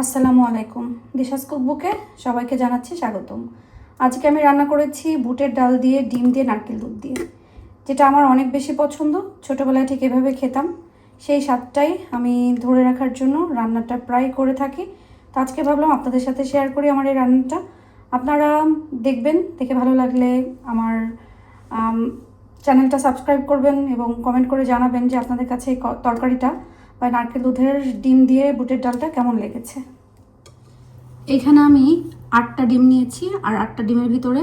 আসসালামু আলাইকুম। দিশাস কুকবুকে সবাইকে জানাচ্ছি স্বাগতম। আজকে আমি রান্না করেছি বুটের ডাল দিয়ে, ডিম দিয়ে, নারকেল দুধ দিয়ে, যেটা আমার অনেক বেশি পছন্দ। ছোটোবেলায় ঠিক এভাবে খেতাম, সেই স্বাদটাই আমি ধরে রাখার জন্য রান্নাটা প্রায় করে থাকি। তো আজকে ভাবলাম আপনাদের সাথে শেয়ার করি আমার এই রান্নাটা। আপনারা দেখবেন, দেখে ভালো লাগলে আমার চ্যানেলটা সাবস্ক্রাইব করবেন এবং কমেন্ট করে জানাবেন যে আপনাদের কাছে এই তরকারিটা বা নারকেল দুধের ডিম দিয়ে বুটের ডালটা কেমন লেগেছে। এখানে আমি 8টা ডিম নিয়েছি, আর 8টা ডিমের ভিতরে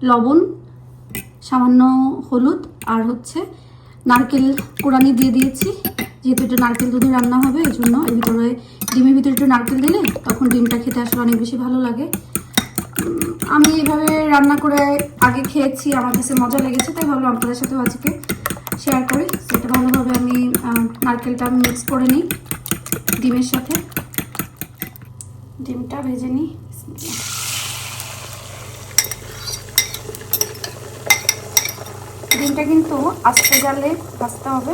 লবণ, সামান্য হলুদ আর নারকেল কোড়ানি দিয়ে দিয়েছি। যেহেতু এটা নারকেল দুধে রান্না হবে, এই জন্য এর ভিতরে ডিমের ভিতরে একটু নারকেল দিলে তখন ডিমটা খেতে আসলে অনেক বেশি ভালো লাগে। আমি এইভাবে রান্না করে আগে খেয়েছি, আমার কাছে মজা লেগেছে, তাই ভাবলাম আপনাদের সাথেও আজকে শেয়ার করি। সেটা ভালোভাবে আমি নারকেলটা মিক্স করে নিই ডিমের সাথে। ডিমটা ভেজে নিই। ডিমটা কিন্তু আস্তে জালে ভাজতে হবে,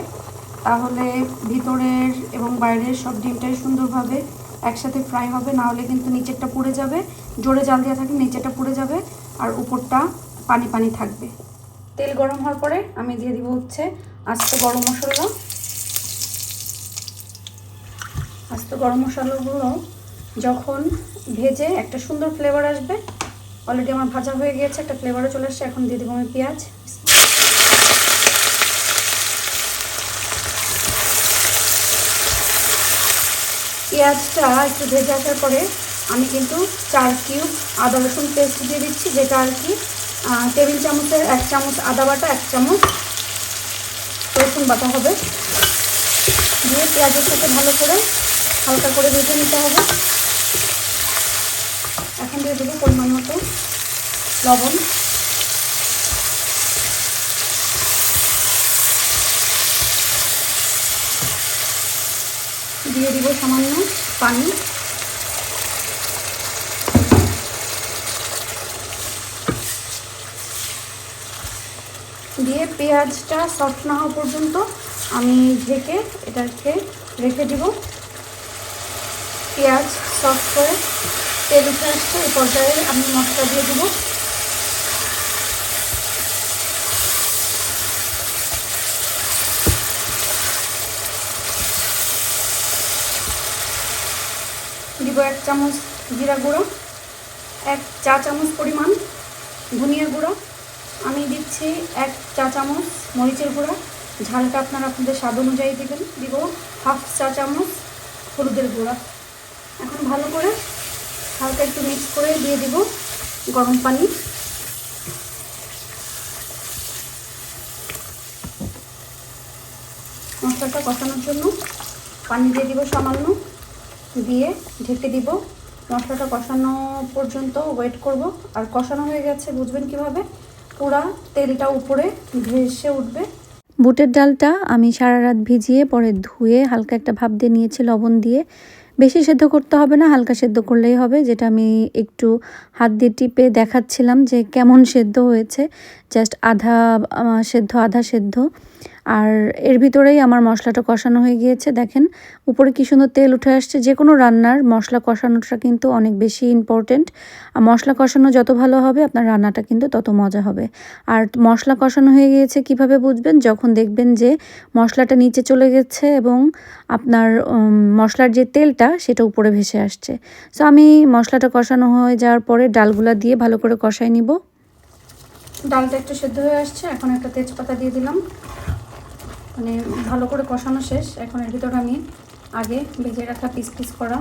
তাহলে ভিতরের এবং বাইরের সব ডিমটাই সুন্দরভাবে একসাথে ফ্রাই হবে। না হলে কিন্তু নিচেরটা পুড়ে যাবে, জোরে জাল দেওয়া থাকলে নিচেরটা পুড়ে যাবে আর উপরটা পানি পানি থাকবে। তেল গরম হওয়ার পরে আমি দিয়ে দিব আস্ত গরম মশলা। আস্ত গরম মশলাগুলো যখন ভেজে একটা সুন্দর ফ্লেভার আসবে, অলরেডি আমার ভাজা হয়ে গিয়েছে, একটা ফ্লেভারও চলে আসছে। এখন দিয়ে দেবো আমি পেঁয়াজ। পেঁয়াজটা একটু ভেজে আসার পরে আমি কিন্তু 4 কিউব আদা রসুন পেস্ট দিয়ে দিচ্ছি, যেটা আর কি টেবিল চামচের 1 চামচ আদা বাটা, 1 চামচ রসুন বাটা হবে। দিয়ে পেঁয়াজের সাথে ভালো করে হালকা করে ভেজে নিতে হবে। এখন দিয়ে দেবো পরিমাণ মতো লবণ, দিয়ে দিব সামান্য পানি। দিয়ে পেঁয়াজটা সফট না হওয়া পর্যন্ত আমি ঢেকে এটাকে রেখে দিব। পেঁয়াজ সফট করে তেল উঠে আসছে, এই পর্যায়ে আমি মশলা দিয়ে দেব। দিব 1 চামচ জিরা গুঁড়ো, 1 চা চামচ পরিমাণ ধনিয়া গুঁড়ো, আমি দিচ্ছি 1 চা চামচ মরিচের গুঁড়া, ঝালটা আপনারা আপনাদের স্বাদ অনুযায়ী দেবেন। দিব 1/2 চা চামচ হলুদের গুঁড়া। এখন ভালো করে হালকা একটু মিক্স করে দিয়ে দিব গরম পানি। মশলাটা কষানোর জন্য পানি দিয়ে দিব সামান্য, দিয়ে ঢেকে দিব। মশলাটা কষানো পর্যন্ত ওয়েট করব। আর কষানো হয়ে গেছে বুঝবেন কিভাবে, পুরা তেলটা উপরে ভেসে উঠবে। বুটের ডালটা আমি সারা রাত ভিজিয়ে পরে ধুয়ে হালকা একটা ভাপ দিয়ে নিয়েছি লবণ দিয়ে। বেশি সেদ্ধ করতে হবে না, হালকা সেদ্ধ করলেই হবে, যেটা আমি একটু হাত দিয়ে টিপে দেখাচ্ছিলাম যে কেমন সেদ্ধ হয়েছে। জাস্ট আধা সেদ্ধ আধা সেদ্ধ। আর এর ভিতরেই আমার মশলাটা কষানো হয়ে গিয়েছে। দেখেন উপরে কি সুন্দর তেল উঠে আসছে। যে কোনো রান্নার মশলা কষানোটা কিন্তু অনেক বেশি ইম্পর্টেন্ট। আর মশলা কষানো যত ভালো হবে আপনার রান্নাটা কিন্তু তত মজা হবে। আর মশলা কষানো হয়ে গিয়েছে কিভাবে বুঝবেন, যখন দেখবেন যে মশলাটা নিচে চলে গেছে এবং আপনার মশলার যে তেলটা সেটা উপরে ভেসে আসছে। সো আমি মশলাটা কষানো হয়ে যাওয়ার পরে ডালগুলা দিয়ে ভালো করে কষাই নিব। ডালটা একটু সেদ্ধ হয়ে আসছে, এখন একটা তেজপাতা দিয়ে দিলাম। মানে ভালো করে কষানো শেষ। এখন এর ভিতরে আমি আগে ভেজে রাখা পিস পিস করা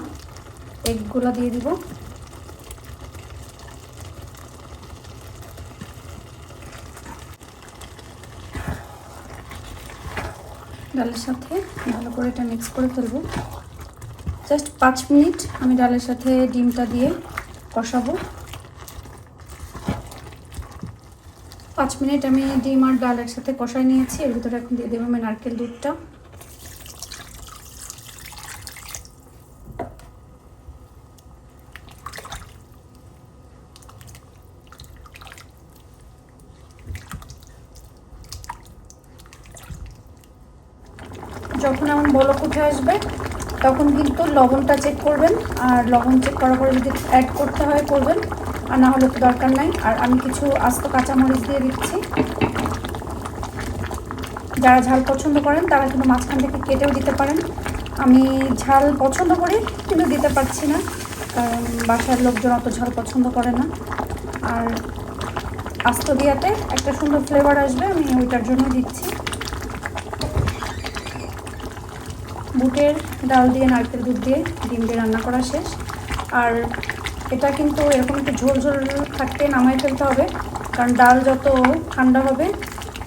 এগগুলো দিয়ে দিব। ডালের সাথে ভালো করে এটা মিক্স করে ফেলবো। জাস্ট 5 মিনিট আমি ডালের সাথে ডিমটা দিয়ে কষাবো। 5 মিনিট আমি ডিম আর ডালের সাথে কষাই নিয়েছি। এর ভিতরে এখন দিয়ে দেবো আমি নারকেল দুধটা। যখন এমন বলক উঠে আসবে তখন কিন্তু লবণটা চেক করবেন, আর লবণ চেক করার পরে যদি অ্যাড করতে হয় করবেন, আর না হলে তো দরকার নাই। আর আমি কিছু আস্ত কাঁচামরিচ দিয়ে দিচ্ছি। যারা ঝাল পছন্দ করেন তারা কিন্তু মাঝখান থেকে কেটেও দিতে পারেন। আমি ঝাল পছন্দ করি কিন্তু দিতে পারছি না, কারণ বাসার লোকজন অত ঝাল পছন্দ করে না। আর আস্ত দিয়াতে একটা সুন্দর ফ্লেভার আসবে, আমি ওইটার জন্য দিচ্ছি। বুটের ডাল দিয়ে নারকেল দুধ দিয়ে ডিম দিয়ে রান্না করা শেষ। আর এটা কিন্তু এরকম একটু ঝোল ঝোল থাকতে নামাই ফেলতে হবে, কারণ ডাল যত ঠান্ডা হবে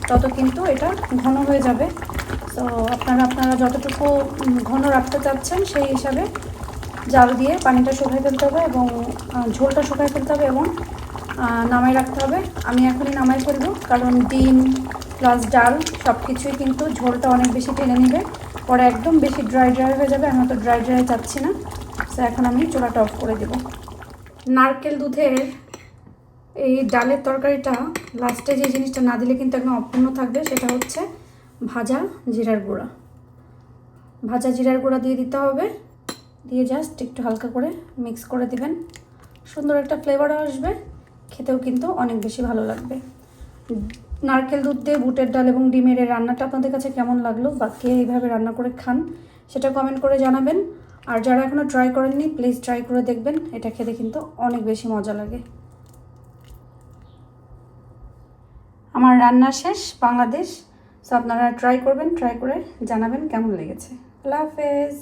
তত কিন্তু এটা ঘন হয়ে যাবে। তো আপনারা যতটুকু ঘন রাখতে চাচ্ছেন সেই হিসাবে জাল দিয়ে পানিটা শুকাই ফেলতে হবে এবং ঝোলটা শুকাই ফেলতে হবে এবং নামাই রাখতে হবে। আমি এখনই নামাই ফেলবো, কারণ ডিম প্লাস ডাল সব কিছুই কিন্তু ঝোলটা অনেক বেশি টেনে নেবে, পরে একদম বেশি ড্রাই হয়ে যাবে। আমি তো ড্রাই চাচ্ছি না। তো এখন আমি চুলাটা অফ করে দেব। নারকেল দুধের এই ডালের তরকারিটা লাস্টে যে জিনিসটা না দিলে কিন্তু একদম অপূর্ণ থাকবে, সেটা হচ্ছে ভাজা জিরার গুঁড়া। ভাজা জিরার গুঁড়া দিয়ে দিতে হবে, দিয়ে জাস্ট একটু হালকা করে মিক্স করে দিবেন। সুন্দর একটা ফ্লেভার আসবে, খেতেও কিন্তু অনেক বেশি ভালো লাগবে। নারকেল দুধ দিয়ে বুটের ডাল এবং ডিমের এই রান্নাটা আপনাদের কাছে কেমন লাগলো, বা কে এইভাবে রান্না করে খান সেটা কমেন্ট করে জানাবেন। আর যারা এখনও ট্রাই করেননি প্লিজ ট্রাই করে দেখবেন, এটা খেতে কিন্তু অনেক বেশি মজা লাগে। আমার রান্না শেষ বাংলাদেশ। সো আপনারা ট্রাই করবেন, ট্রাই করে জানাবেন কেমন লেগেছে। আল্লাহ হাফেজ।